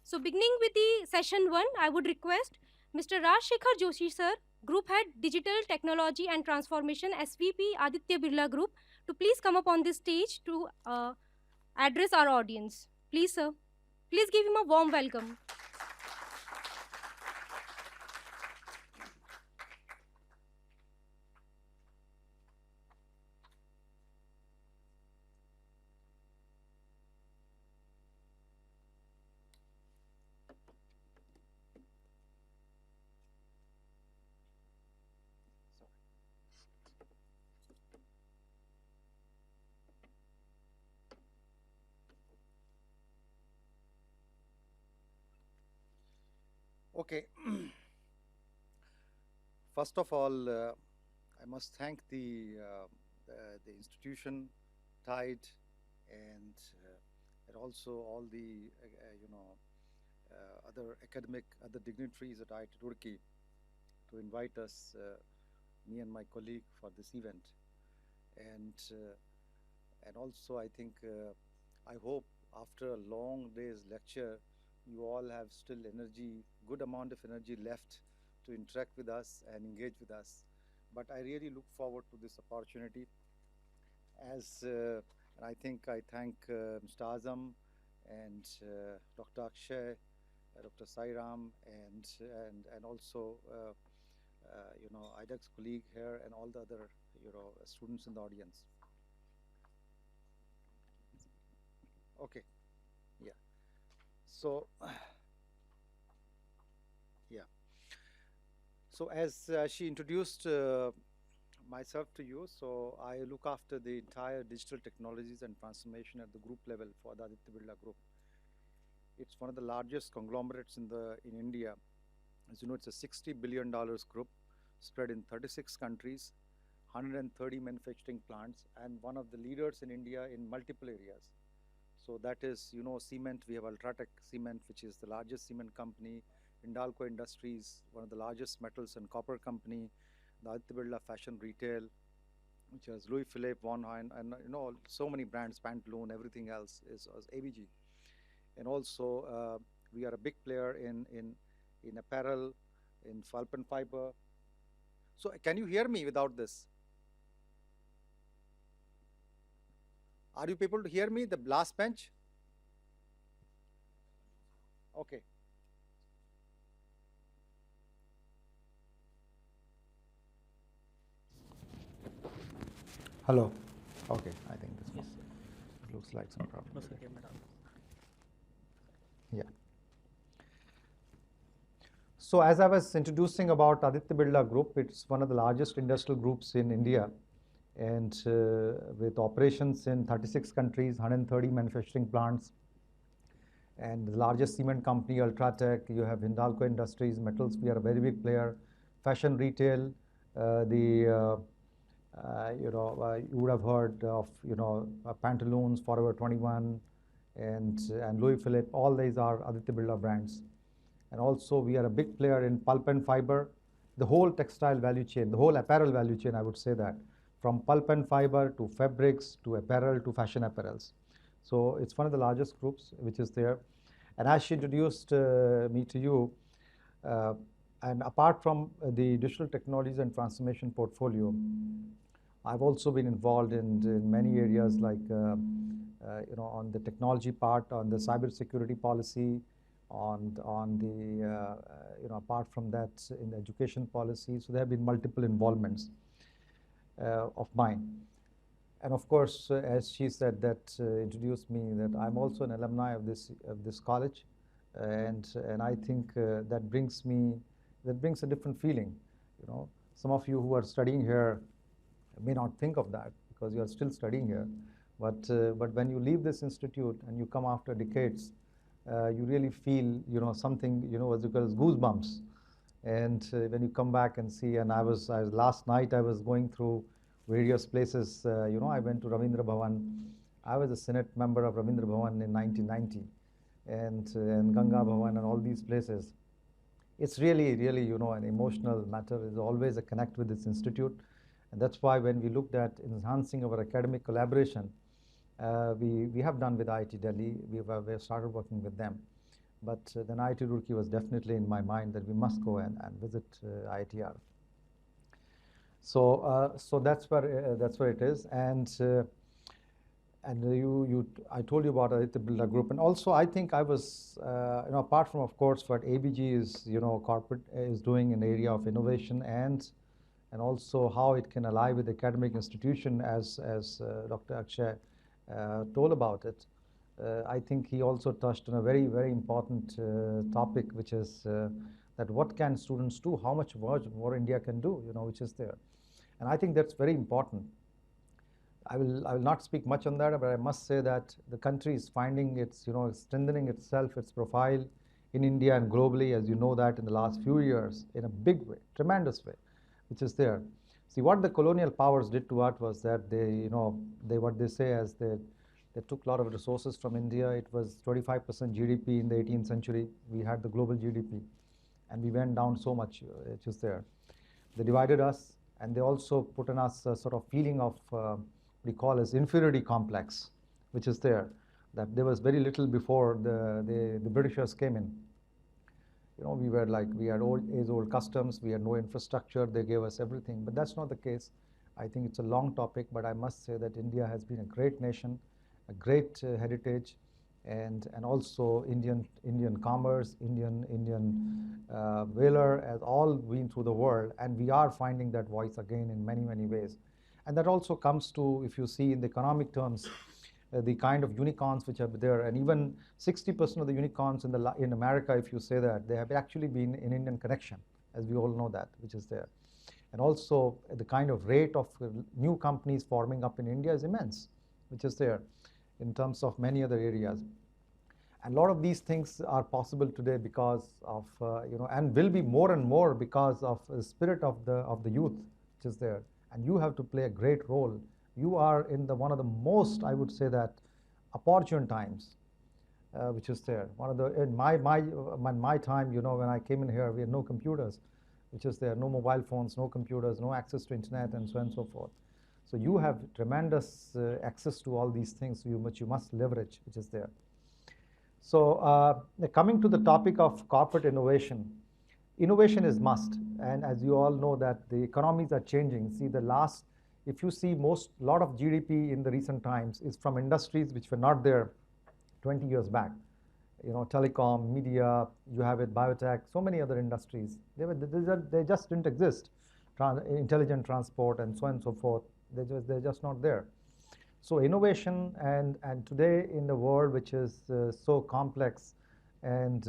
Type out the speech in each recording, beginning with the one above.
So beginning with the session 1, I would request Mr. Raj Joshi sir, Group Head Digital Technology and Transformation, SVP, Aditya Birla Group, to please come up on this stage to address our audience. Please, sir. Please give him a warm welcome. Okay. First of all, I must thank the institution, Tide, and also all the other dignitaries at IIT Roorkee to invite us, me and my colleague, for this event. And also I think I hope after a long day's lecture, you all have still energy, good amount of energy left to interact with us and engage with us. But I really look forward to this opportunity. And I think I thank Mr. Azam and Dr. Akshay, Dr. Sairam, and also IDEX colleague here and all the other students in the audience. Okay, yeah. So, yeah. So as she introduced myself to you, so I look after the entire digital technologies and transformation at the group level for the Aditya Birla Group. It's one of the largest conglomerates in India. As you know, it's a $60 billion group spread in 36 countries, 130 manufacturing plants, and one of the leaders in India in multiple areas. So that is, cement. We have Ultratech Cement, which is the largest cement company. Hindalco Industries, one of the largest metals and copper company. The Aditya Birla Fashion Retail, which has Louis Philippe, Von Hein, and so many brands, Pantaloon, everything else is ABG. And also, we are a big player in apparel, in pulp and fiber. So can you hear me without this? Are you people to hear me, the last bench? Okay. Hello. Okay, I think this one. It looks like some problem. Yeah. So as I was introducing about Aditya Birla Group, it's one of the largest industrial groups in India, and with operations in 36 countries, 130 manufacturing plants, and the largest cement company, Ultratech. You have Hindalco Industries, metals. We are a very big player. Fashion retail, you would have heard of Pantaloons, Forever 21, and Louis Philippe. All these are Aditya Birla brands. And also we are a big player in pulp and fiber, the whole textile value chain, the whole apparel value chain, I would say that, from pulp and fiber to fabrics to apparel to fashion apparels. So it's one of the largest groups which is there. And as she introduced me to you, and apart from the digital technologies and transformation portfolio, I've also been involved in many areas like, on the technology part, on the cybersecurity policy, on the, apart from that, in the education policy. So there have been multiple involvements of mine. And of course, as she said, that introduced me, that I'm also an alumni of this college, and I think that brings a different feeling. Some of you who are studying here may not think of that because you are still studying here, but when you leave this institute and you come after decades, you really feel something, what you call goosebumps. And when you come back and see, and last night I was going through various places. I went to Ravindra Bhavan. I was a Senate member of Ravindra Bhavan in 1990, and Ganga Bhavan and all these places. It's really, an emotional matter. There's always a connect with this institute. And that's why when we looked at enhancing our academic collaboration, we have done with IIT Delhi. We have started working with them. But then IIT Roorkee was definitely in my mind that we must go and visit IIT R. So that's where it is, and I told you about Aditya Birla Group, and also I think I was, apart from of course what ABG is, corporate is doing in the area of innovation and also how it can ally with academic institution as Dr. Akshay told about it. I think he also touched on a very, very important topic, which is that what can students do, how much more India can do, which is there. And I think that's very important. I will not speak much on that, but I must say that the country is finding its, strengthening itself, its profile in India and globally, as you know that in the last few years, in a big way, tremendous way, which is there. See, what the colonial powers did to us was that what they say as they took a lot of resources from India. It was 25% GDP in the 18th century. We had the global GDP, and we went down so much, which is there. They divided us, and they also put on us a sort of feeling of we call as inferiority complex, which is there, that there was very little before the Britishers came in. We were like, we had age-old customs, we had no infrastructure, they gave us everything, but that's not the case. I think it's a long topic, but I must say that India has been a great nation, a great heritage, and also Indian commerce, Indian valor has all been through the world, and we are finding that voice again in many, many ways. And that also comes to, if you see in the economic terms, the kind of unicorns which are there, and even 60% of the unicorns in America, if you say that, they have actually been in Indian connection, as we all know that, which is there. And also the kind of rate of new companies forming up in India is immense, which is there in terms of many other areas. And a lot of these things are possible today because of, and will be more and more because of the spirit of the youth, which is there. And you have to play a great role. You are in one of the most, I would say that, opportune times, which is there. In my time, when I came in here, we had no computers, which is there, no mobile phones, no computers, no access to internet, and so on and so forth. So you have tremendous access to all these things, which you must leverage, which is there. So coming to the topic of corporate innovation, innovation is must, and as you all know that the economies are changing. See, if you see a lot of GDP in the recent times is from industries which were not there 20 years back. Telecom, media, you have it, biotech, so many other industries. They just didn't exist. Intelligent transport and so on and so forth. They're just not there. So innovation and today in the world which is so complex and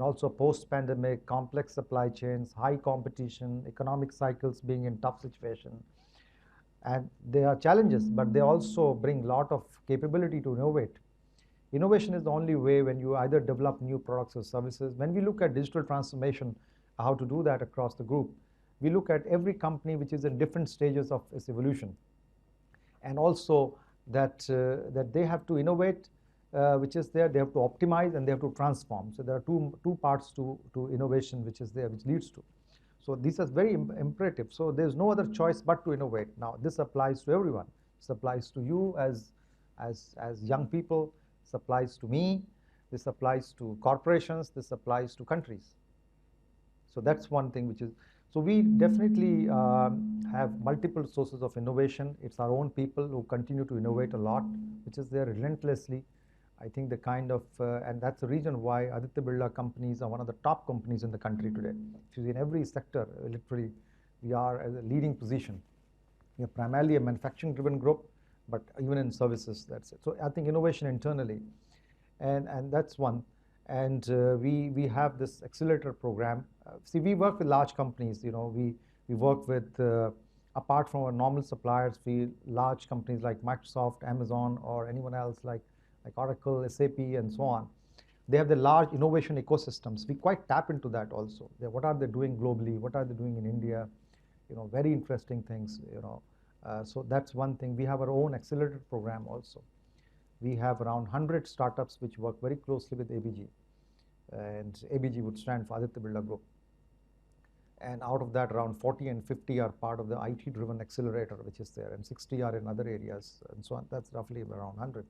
also post-pandemic, complex supply chains, high competition, economic cycles being in tough situation. And there are challenges, but they also bring a lot of capability to innovate. Innovation is the only way when you either develop new products or services. When we look at digital transformation, how to do that across the group, we look at every company which is in different stages of its evolution. And also that they have to innovate, which is there, they have to optimize and they have to transform. So there are two parts to innovation which is there, which leads to. So this is very imperative. So there's no other choice but to innovate. Now this applies to everyone. This applies to you as young people. This applies to me. This applies to corporations. This applies to countries. So that's one thing which is. So we definitely have multiple sources of innovation. It's our own people who continue to innovate a lot, which is there relentlessly. I think the kind of, and that's the reason why Aditya Birla companies are one of the top companies in the country today. If you see in every sector, literally, we are at a leading position. We are primarily a manufacturing-driven group, but even in services, that's it. So I think innovation internally, and that's one. And we have this accelerator program. See, we work with large companies. We work with, apart from our normal suppliers, large companies like Microsoft, Amazon, or anyone else like Oracle, SAP, and so on. They have the large innovation ecosystems. We quite tap into that also. What are they doing globally? What are they doing in India? Very interesting things. So that's one thing. We have our own accelerator program also. We have around 100 startups which work very closely with ABG. And ABG would stand for Aditya Birla Group. And out of that, around 40 and 50 are part of the IT-driven accelerator, which is there, and 60 are in other areas, and so on. That's roughly around 100.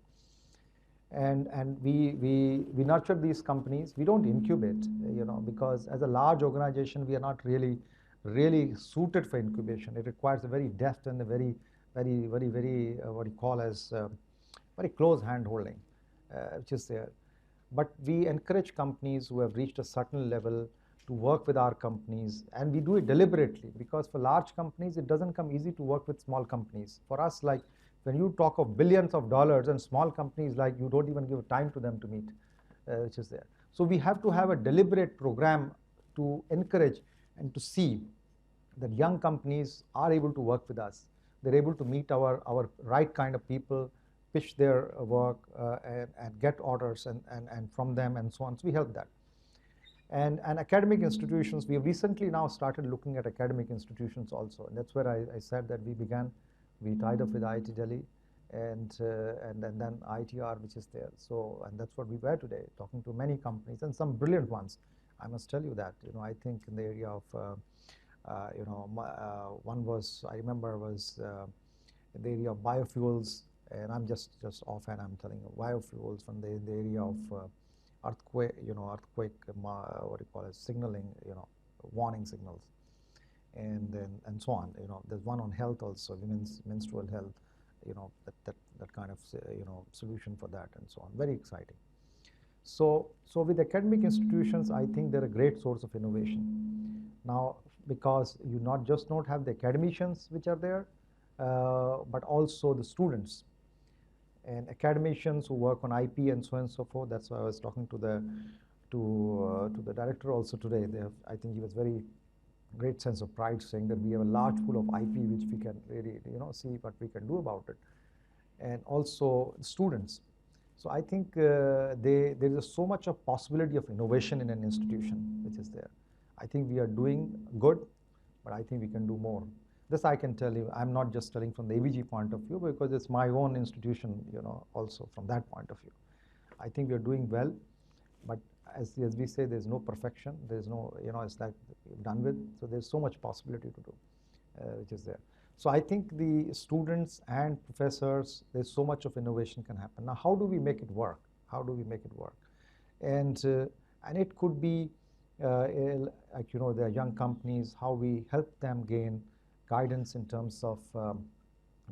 and we nurture these companies. We don't incubate, because as a large organization, we are not really suited for incubation. It requires a very deft and a very what you call as very close hand holding, which is there. But we encourage companies who have reached a certain level to work with our companies, and we do it deliberately, because for large companies it doesn't come easy to work with small companies. For us, like when you talk of billions of dollars, and small companies, like, you don't even give time to them to meet, which is there. So we have to have a deliberate program to encourage and to see that young companies are able to work with us. They're able to meet our right kind of people, pitch their work, and get orders and from them, and so on. So we help that. And academic institutions, we have recently now started looking at academic institutions also. And that's where I said that we tied up with IIT Delhi and then IIT R, which is there. So, and that's what we were today, talking to many companies and some brilliant ones. I must tell you that, I think in the area of, one was, I remember, was in the area of biofuels, and I'm just offhand, I'm telling you, biofuels from the area of earthquake, what do you call it, signaling, warning signals, and so on. There's one on health also, women's menstrual health, that kind of solution for that, and so on. Very exciting. So with academic institutions, I think they're a great source of innovation. Now, because you not just don't have the academicians which are there, but also the students and academicians who work on IP and so on and so forth. That's why I was talking to the director also today. I think he was very great sense of pride, saying that we have a large pool of IP which we can really see what we can do about it, and also students. So I think there is so much of possibility of innovation in an institution which is there. I think we are doing good, but I think we can do more. This I can tell you. I'm not just telling from the ABG point of view, because it's my own institution, also from that point of view. I think we are doing well, but as we say, there's no perfection. There's no, it's like done with. So there's so much possibility to do, which is there. So I think the students and professors, there's so much of innovation can happen. Now, how do we make it work? How do we make it work? And it could be, like, there are young companies, how we help them gain guidance in terms of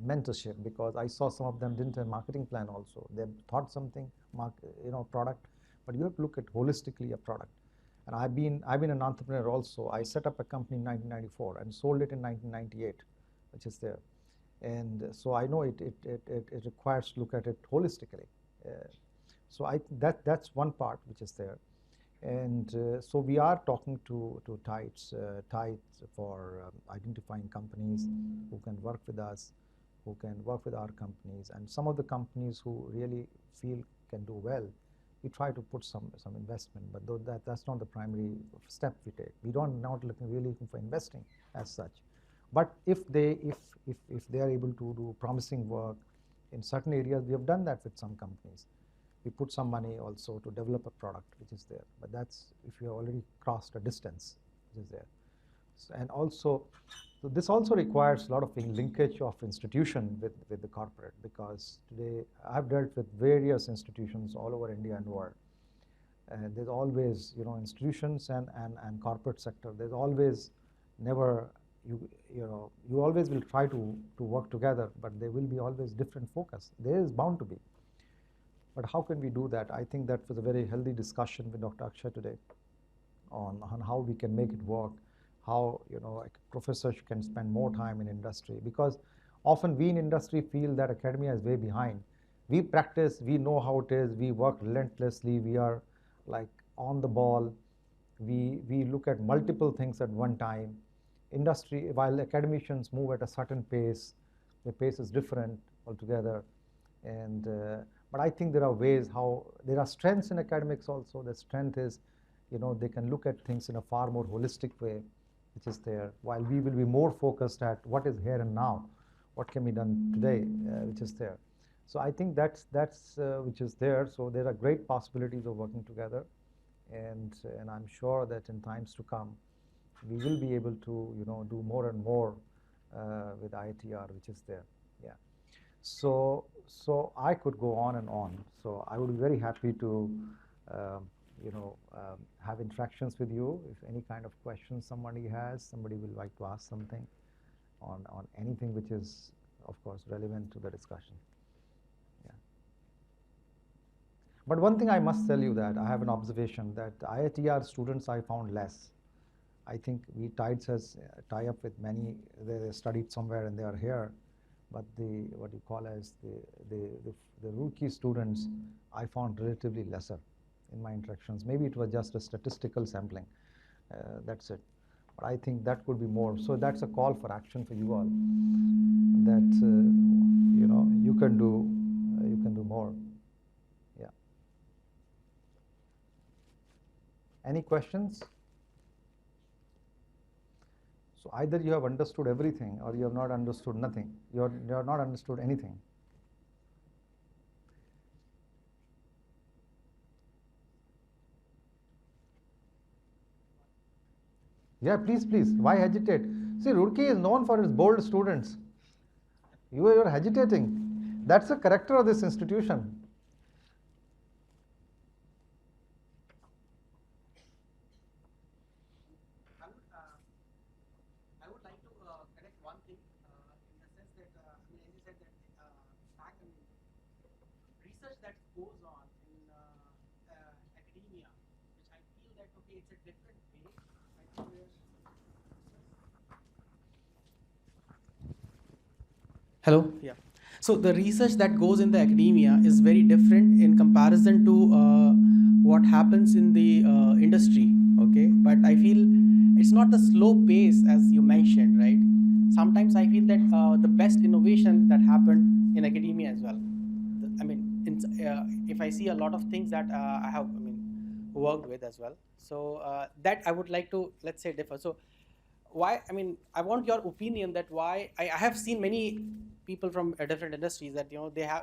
mentorship, because I saw some of them didn't have a marketing plan also. They thought something, product, but you have to look at holistically a product. And I've been an entrepreneur also. I set up a company in 1994 and sold it in 1998, which is there. And so I know it requires to look at it holistically. So that's one part which is there. And so we are talking to TIDES for identifying companies who can work with us, who can work with our companies, and some of the companies who really feel can do well. We try to put some investment, but though that's not the primary step we take. We don't not really looking for investing as such. But if they are able to do promising work in certain areas, we have done that with some companies. We put some money also to develop a product which is there, but that's if you have already crossed a distance which is there. So, and also, so this also requires a lot of linkage of institution with the corporate, because today I've dealt with various institutions all over India and world. And there's always, institutions and corporate sector. There's always never, you always will try to work together, but there will be always different focus. There is bound to be. But how can we do that? I think that was a very healthy discussion with Dr. Akshay today on how we can make it work, how professors can spend more time in industry, because often we in industry feel that academia is way behind. We practice, we know how it is, we work relentlessly, we are like on the ball, we look at multiple things at one time. Industry, while academicians move at a certain pace, the pace is different altogether. And but I think there are ways how there are strengths in academics also. The strength is, they can look at things in a far more holistic way, which is there, while we will be more focused at what is here and now, what can be done today, which is there. So I think that's which is there. So there are great possibilities of working together, and I'm sure that in times to come, we will be able to do more and more with IIT R, which is there. Yeah. So so I could go on and on. So I would be very happy to, have interactions with you. If any kind of questions somebody has, somebody will like to ask something on anything which is, of course, relevant to the discussion. Yeah. But one thing I must tell you that I have an observation that IIT R students I found less. I think we tie up with many. They studied somewhere and they are here, but the what you call as the Roorkee students I found relatively lesser in my interactions. Maybe it was just a statistical sampling. That's it. But I think that could be more. So that's a call for action for you all. That you can do more. Yeah. Any questions? So either you have understood everything or you have not understood nothing. You have not understood anything. Yeah, please, please. Why hesitate? See, Roorkee is known for its bold students. You are hesitating. That's the character of this institution. I would like to connect one thing in the sense that, as you said, that research that goes on in academia, which I feel that, okay, it's a different way. I think Hello, yeah. So the research that goes in the academia is very different in comparison to what happens in the industry, okay? But I feel it's not the slow pace as you mentioned, right? Sometimes I feel that the best innovation that happened in academia as well. If I see a lot of things that I have, worked with as well. So that I would like to, let's say, differ. So why, I want your opinion that why I have seen many people from different industries that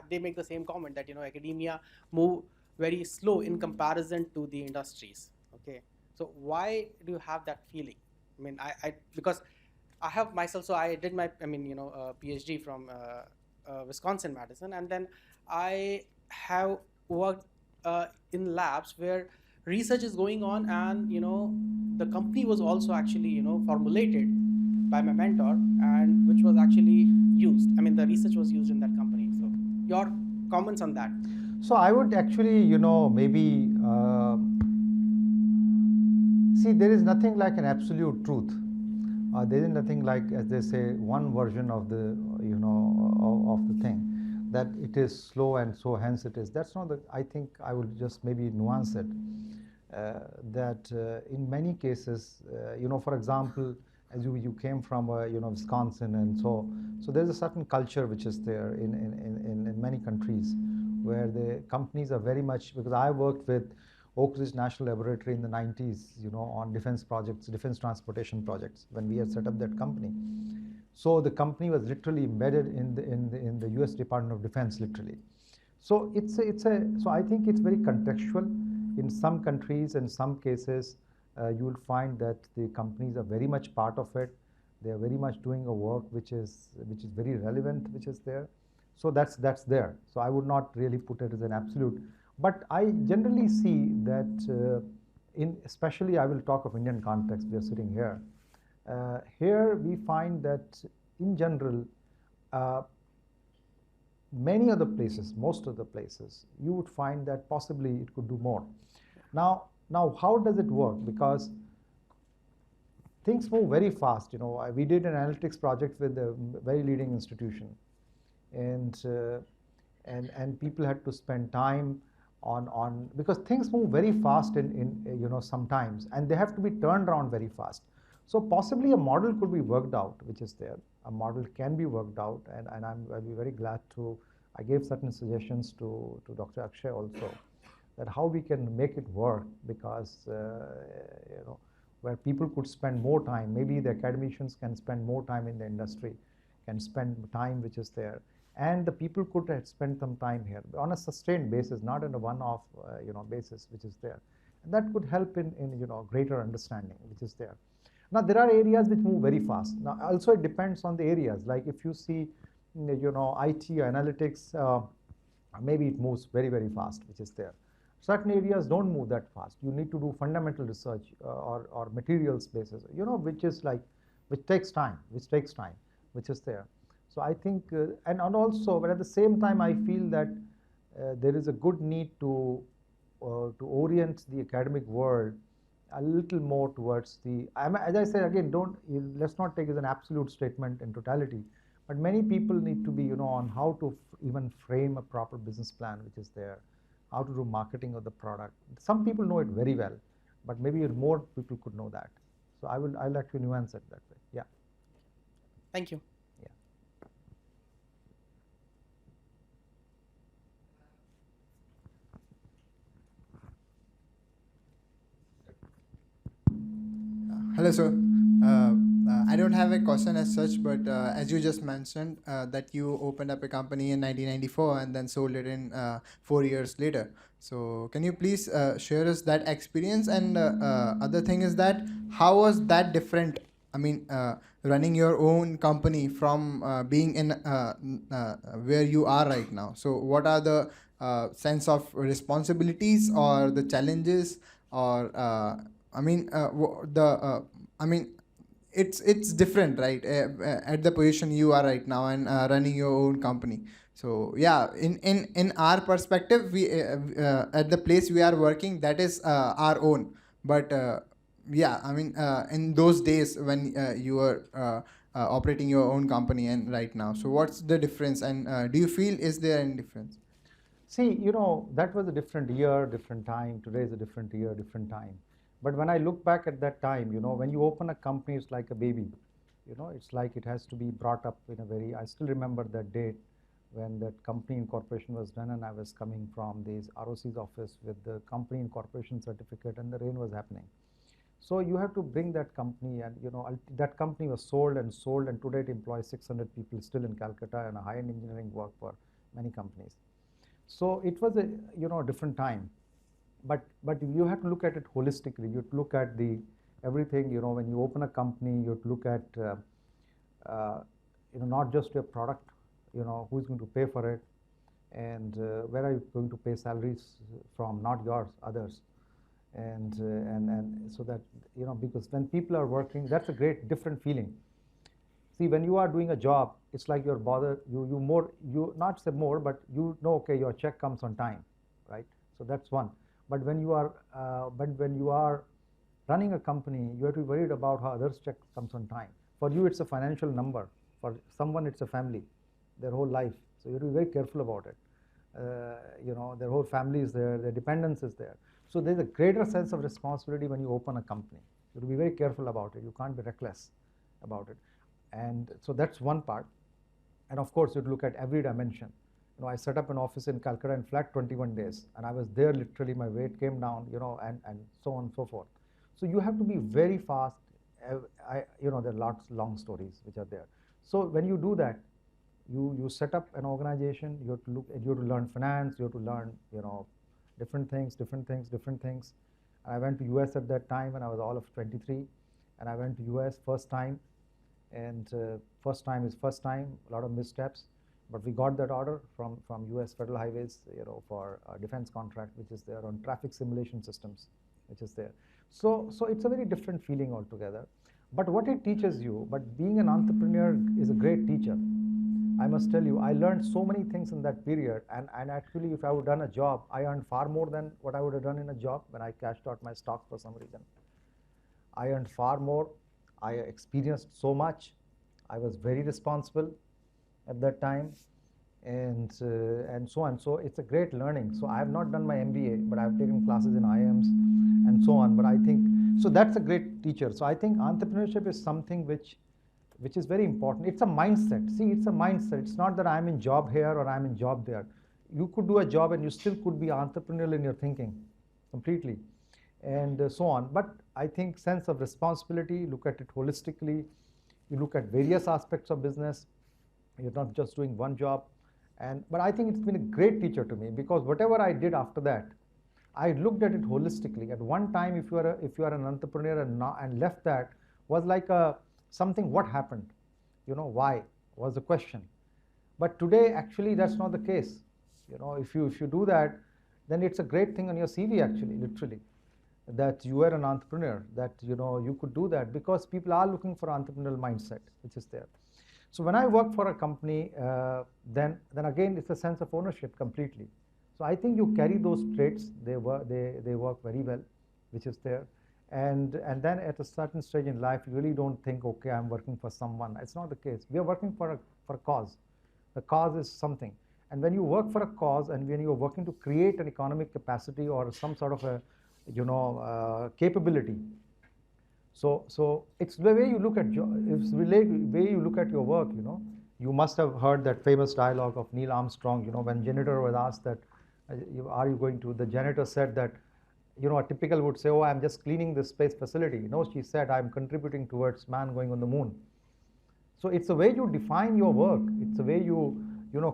they make the same comment that academia move very slow in comparison to the industries. Okay, so why do you have that feeling? I because I have myself, so I did my PhD from Wisconsin Madison, and then I have worked in labs where research is going on, and the company was also actually formulated by my mentor, and which was actually used. The research was used in that company. So your comments on that? So I would actually, maybe see, there is nothing like an absolute truth. There is nothing like, as they say, one version of the, of the thing, that it is slow and so hence it is. That's not the, I think I would just maybe nuance it. That in many cases, for example, as you came from, Wisconsin, and so there's a certain culture which is there in many countries where the companies are very much, because I worked with Oak Ridge National Laboratory in the 90s, on defense projects, defense transportation projects, when we had set up that company. So the company was literally embedded in the US Department of Defense, literally. So so I think it's very contextual. In some countries, in some cases, you will find that the companies are very much part of it. They are very much doing a work which is very relevant, which is there. So that's there. So I would not really put it as an absolute. But I generally see that especially I will talk of Indian context, we are sitting here. Here we find that in general, many of the places, most of the places, you would find that possibly it could do more. Now how does it work? Because things move very fast. We did an analytics project with a very leading institution, and people had to spend time on because things move very fast in sometimes, and they have to be turned around very fast. So possibly a model could be worked out, which is there. A model can be worked out, and I'll be very glad to. I gave certain suggestions to Dr. Akshay also, that how we can make it work, because where people could spend more time, maybe the academicians can spend more time in the industry, can spend time which is there, and the people could have spent some time here on a sustained basis, not on a one-off basis, which is there, and that could help in greater understanding, which is there. Now there are areas which move very fast. Now also it depends on the areas. Like if you see IT analytics, maybe it moves very, very fast, which is there. Certain areas don't move that fast. You need to do fundamental research or materials basis, which is like, which takes time, which is there. So I think, and also, but at the same time, I feel that there is a good need to orient the academic world a little more towards the, as I said again, let's not take it as an absolute statement in totality, but many people need to be, on how to even frame a proper business plan, which is there, how to do marketing of the product. Some people know it very well, but maybe more people could know that. So I like to nuance it that way. Yeah. Thank you. Yeah. Hello, sir. I don't have a question as such, but as you just mentioned, that you opened up a company in 1994 and then sold it in 4 years later. So, can you please share us that experience? And other thing is that how was that different? I mean, running your own company from being in where you are right now. So, what are the sense of responsibilities or the challenges or I mean, it's different, right? At the position you are right now and running your own company. So yeah, in our perspective, we at the place we are working, that is our own. But yeah, I mean, in those days when you were operating your own company and right now, so what's the difference? And do you feel is there any difference? See, that was a different year, different time. Today is a different year, different time. But when I look back at that time, when you open a company, it's like a baby. It's like it has to be brought up in a very, I still remember that date when that company incorporation was done, and I was coming from this ROC's office with the company incorporation certificate, and the rain was happening. So you have to bring that company, and that company was sold, and today it employs 600 people still in Calcutta, and a high-end engineering work for many companies. So it was a different time, but you have to look at it holistically. You have to look at the everything. When you open a company, you have to look at not just your product. Who's going to pay for it, and where are you going to pay salaries from? Not yours, others, and so that because when people are working, that's a great different feeling. See, when you are doing a job, it's like you're bothered. You not say more, but okay, your check comes on time, right? So that's one. But when you are running a company, you have to be worried about how others' check comes on time. For you, it's a financial number. For someone, it's a family, their whole life. So you have to be very careful about it. Their whole family is there, their dependence is there. So there's a greater sense of responsibility when you open a company. You have to be very careful about it. You can't be reckless about it. And so that's one part. And of course, you'd look at every dimension. I set up an office in Calcutta in flat 21 days, and I was there literally, my weight came down, and so on and so forth. So you have to be very fast. There are lots of long stories which are there. So when you do that, you set up an organization, you have to learn finance, you have to learn, different things. I went to US at that time when I was all of 23, and I went to US first time. And first time is first time, a lot of missteps, but we got that order from US Federal Highways, for a defense contract, which is there on traffic simulation systems, which is there. So it's a very different feeling altogether. But what it teaches you, but being an entrepreneur is a great teacher. I must tell you, I learned so many things in that period, and actually if I would have done a job, I earned far more than what I would have done in a job when I cashed out my stocks for some reason. I earned far more. I experienced so much. I was very responsible at that time, and so on. So it's a great learning. So I have not done my MBA, but I've taken classes in IIMs and so on. But I think so that's a great teacher. So I think entrepreneurship is something which is very important. It's a mindset. See, it's a mindset. It's not that I'm in job here or I'm in job there. You could do a job and you still could be entrepreneurial in your thinking completely, and so on. But I think sense of responsibility, look at it holistically. You look at various aspects of business. You're not just doing one job. But I think it's been a great teacher to me, because whatever I did after that, I looked at it holistically. At one time, if you are an entrepreneur and left that, was like something, what happened? Why was the question. But today, actually, that's not the case. You know, if you do that, then it's a great thing on your CV, actually, literally, that you were an entrepreneur, that you could do that, because people are looking for entrepreneurial mindset, which is there. So when I work for a company, then again it's a sense of ownership completely. So I think you carry those traits; they work very well, which is there. And then at a certain stage in life, you really don't think, okay, I'm working for someone. It's not the case. We are working for a cause. The cause is something. And when you work for a cause, and when you're working to create an economic capacity or some sort of a capability, so it's the way you look at it's the way you look at your work. You must have heard that famous dialogue of Neil Armstrong. When janitor was asked that, are you going to? The janitor said that, a typical would say, oh, I'm just cleaning this space facility. No, she said, I'm contributing towards man going on the moon. So it's the way you define your work. It's the way you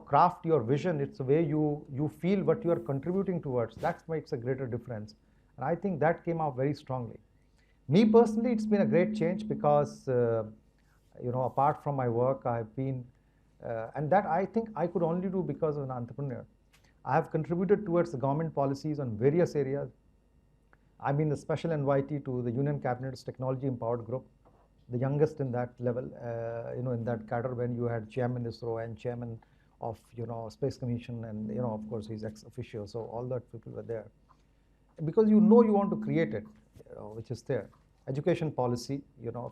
craft your vision. It's the way you feel what you are contributing towards. That makes a greater difference. And I think that came out very strongly. Me personally, it's been a great change because, apart from my work, I've been, and that I think I could only do because of an entrepreneur. I have contributed towards the government policies on various areas. I've been the special invitee to the Union Cabinet's Technology Empowered Group, the youngest in that level, in that cadre, when you had chairman ISRO and chairman of, Space Commission, and, of course, he's ex officio. So all that people were there. Because you want to create it, which is there. Education policy,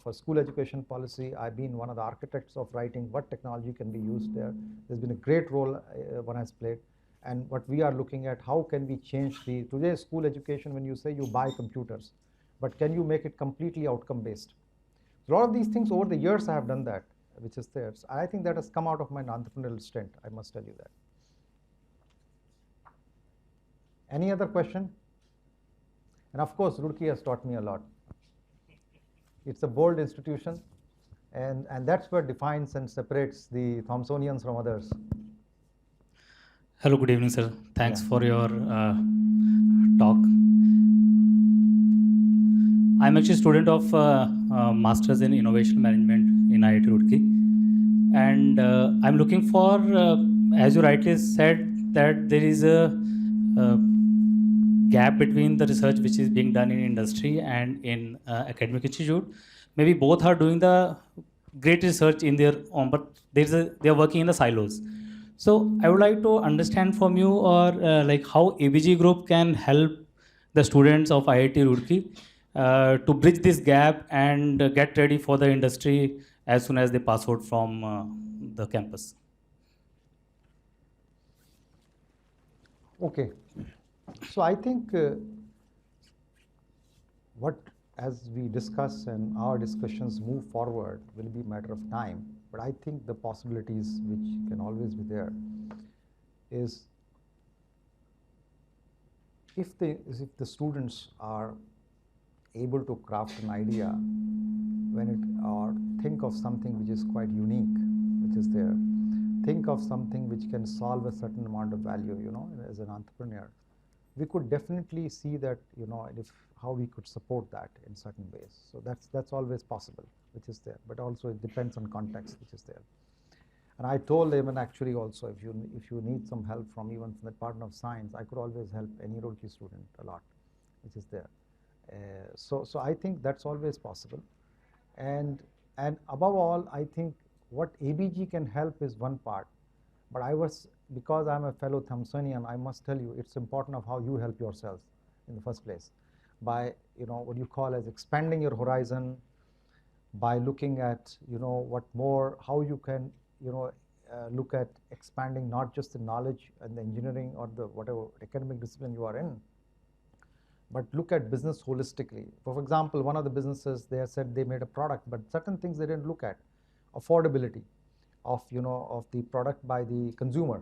for school education policy, I've been one of the architects of writing what technology can be used there. There's been a great role one has played. And what we are looking at, how can we change today's school education, when you say you buy computers, but can you make it completely outcome based? A lot of these things over the years I have done that, which is there. So I think that has come out of my entrepreneurial stint, I must tell you that. Any other question? And of course, Roorkee has taught me a lot. It's a bold institution, and that's what defines and separates the Thomsonians from others. Hello, good evening, sir. Thanks Yeah. for your talk. I'm actually a student of Masters in Innovation Management in IIT Roorkee. And I'm looking for, as you rightly said, that there is a gap between the research which is being done in industry and in academic institute. Maybe both are doing the great research in their own, but they are working in the silos. So I would like to understand from you, or like how ABG Group can help the students of IIT Roorkee to bridge this gap and get ready for the industry as soon as they pass out from the campus. Okay. So I think as we discuss and our discussions move forward, will be a matter of time. But I think the possibilities which can always be there is if the students are able to craft an idea or think of something which is quite unique, which is there, think of something which can solve a certain amount of value, as an entrepreneur, we could definitely see that, how we could support that in certain ways. So that's always possible, which is there. But also it depends on context, which is there. And I told them, and actually also, if you need some help from even from the Department of Science, I could always help any Roorkee student a lot, which is there. So I think that's always possible. And above all, I think what ABG can help is one part. But because I'm a fellow Thomsonian, I must tell you, it's important of how you help yourself in the first place by, what you call as expanding your horizon, by looking at, how you can, look at expanding not just the knowledge and the engineering or the whatever academic discipline you are in, but look at business holistically. For example, one of the businesses, they said they made a product, but certain things they didn't look at. Affordability of the product by the consumer.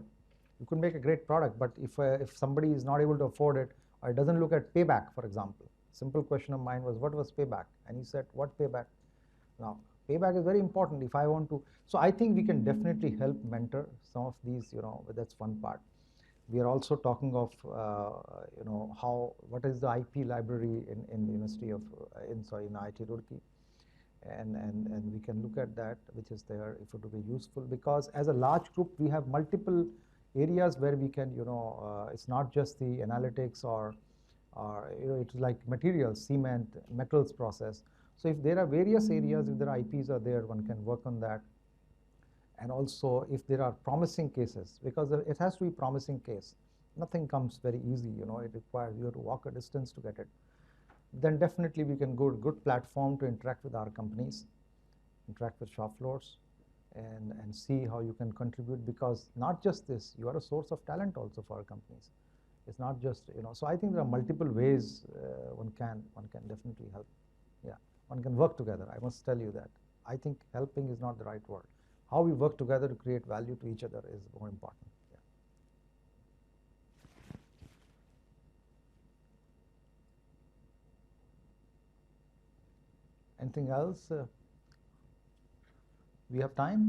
You could make a great product, but if somebody is not able to afford it, or it doesn't look at payback, for example. Simple question of mine was, what was payback? And he said, what payback? Now, payback is very important if I want to. So I think we can definitely help mentor some of these, that's one part. We are also talking of, what is the IP library in the University of, in IIT Roorkee. and we can look at that, which is there, if it would be useful, because as a large group we have multiple areas where we can, it's not just the analytics or it's like materials, cement, metals process. So if there are various areas, if there are IPs are there, one can work on that. And also if there are promising cases, because it has to be promising case. Nothing comes very easy, it requires you to walk a distance to get it. Then definitely we can go to good platform to interact with our companies, interact with shop floors, and see how you can contribute, because not just this, you are a source of talent also for our companies. It's not just, so I think there are multiple ways one can definitely help. Yeah, one can work together. I must tell you that. I think helping is not the right word. How we work together to create value to each other is more important. Yeah. Anything else? We have time?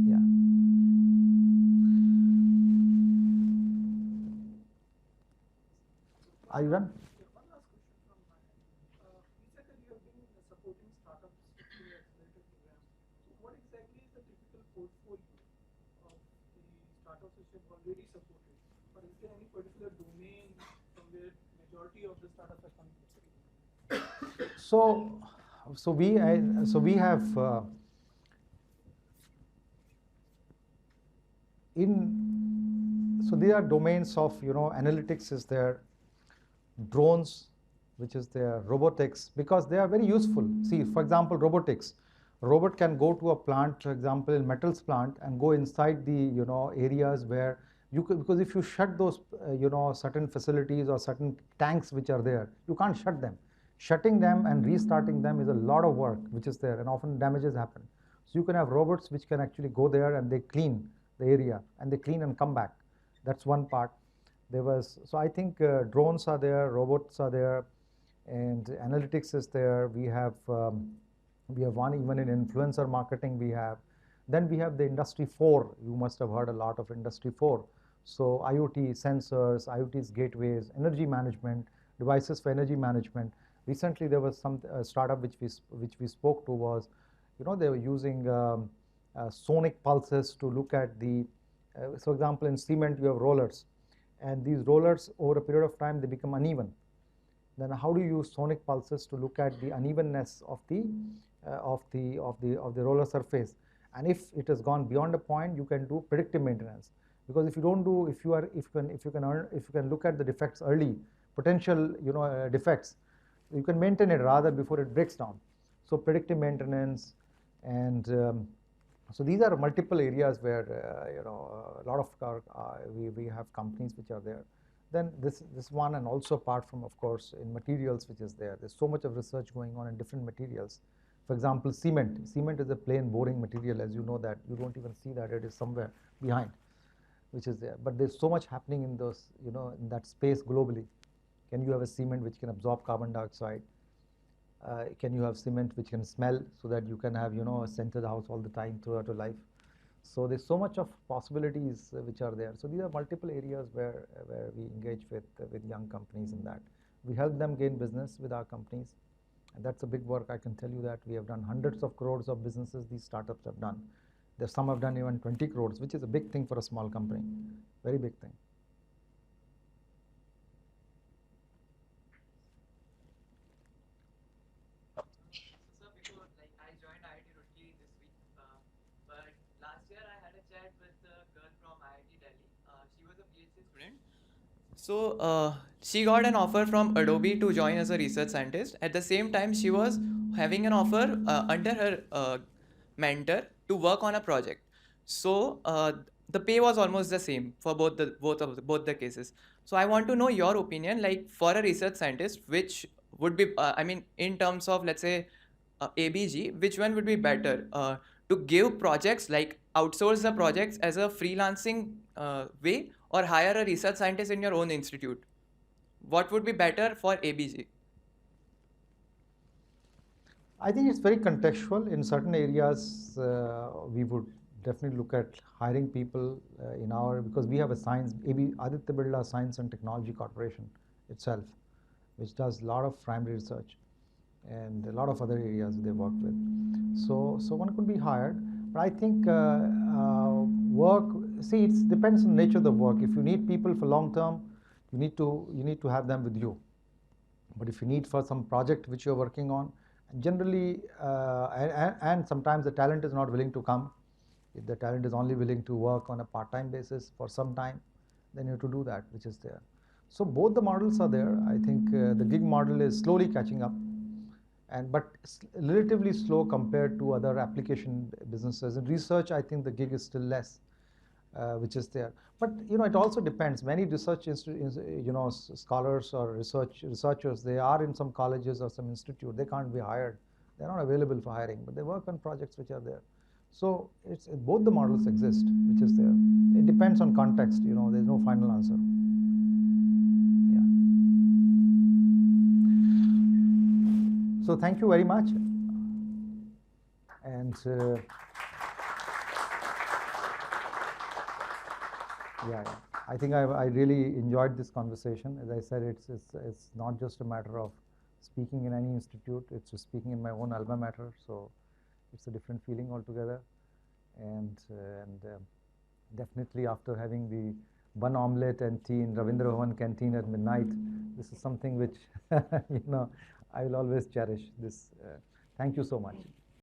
Yeah. Are you done? One last question from my end. You said that you have been supporting startups through your accelerator program. So what exactly is the typical portfolio of the startups which you have already supported? Or is there any particular domain from where majority of the startups are coming from? So we have so there are domains of, analytics is there, drones, which is their robotics, because they are very useful. See, for example, robotics. A robot can go to a plant, for example, in metals plant, and go inside the, areas where you could, because if you shut those, certain facilities or certain tanks which are there, you can't shut them. Shutting them and restarting them is a lot of work which is there, and often damages happen. So you can have robots which can actually go there and they clean the area, and they clean and come back. That's one part. So I think drones are there, robots are there, and analytics is there. We have one even in influencer marketing we have. Then we have the Industry 4. You must have heard a lot of Industry 4. So IoT sensors, IoT's gateways, energy management, devices for energy management. Recently there was some startup which we spoke to was, they were using sonic pulses to look at the, for example, in cement you have rollers, and these rollers over a period of time they become uneven. Then how do you use sonic pulses to look at the unevenness of the roller surface? And if it has gone beyond a point, you can do predictive maintenance. Because if you don't do, if you can look at the defects early, potential defects, you can maintain it rather before it breaks down. So predictive maintenance, and so these are multiple areas where a lot of we have companies which are there. Then this one, and also apart from, of course, in materials which is there. There's so much of research going on in different materials. For example, cement. Cement is a plain boring material, as you know that. You don't even see that it is somewhere behind, which is there. But there's so much happening in those, in that space globally. Can you have a cement which can absorb carbon dioxide? Can you have cement which can smell, so that you can have, a scented house all the time throughout your life? So there's so much of possibilities which are there. So these are multiple areas where we engage with young companies in that. We help them gain business with our companies, and that's a big work. I can tell you that we have done hundreds of crores of businesses these startups have done. There's some have done even 20 crores, which is a big thing for a small company, very big thing. Sir, before I joined IIT Roorkee this week, but last year I had a chat with a girl from IIT Delhi. She was a PhD student. So she got an offer from Adobe to join as a research scientist. At the same time, she was having an offer under her mentor to work on a project. So the pay was almost the same for both the cases. So I want to know your opinion, for a research scientist, which would be, in terms of, let's say, ABG, which one would be better? To give projects, outsource the projects as a freelancing way, or hire a research scientist in your own institute? What would be better for ABG? I think it's very contextual. In certain areas, we would definitely look at hiring people because we have a Aditya Birla Science and Technology Corporation itself, which does a lot of primary research. and a lot of other areas they work with. So one could be hired, but I think work. See, it depends on the nature of the work. If you need people for long term, you need to have them with you. But if you need for some project which you're working on, generally, and sometimes the talent is not willing to come. If the talent is only willing to work on a part-time basis for some time, then you have to do that, which is there. So both the models are there. I think the gig model is slowly catching up, but relatively slow compared to other application businesses. In research, I think the gig is still less, which is there. But it also depends. Many research scholars or researchers, they are in some colleges or some institute. They can't be hired. They're not available for hiring, but they work on projects which are there. So it's both the models exist, which is there. It depends on context. There's no final answer. Yeah. So thank you very much. And yeah, I think I really enjoyed this conversation. As I said, it's not just a matter of speaking in any institute. It's just speaking in my own alma mater. So it's a different feeling altogether. And definitely after having the bun omelette and tea in Ravindra Bhavan canteen at midnight, this is something which I will always cherish. Thank you so much.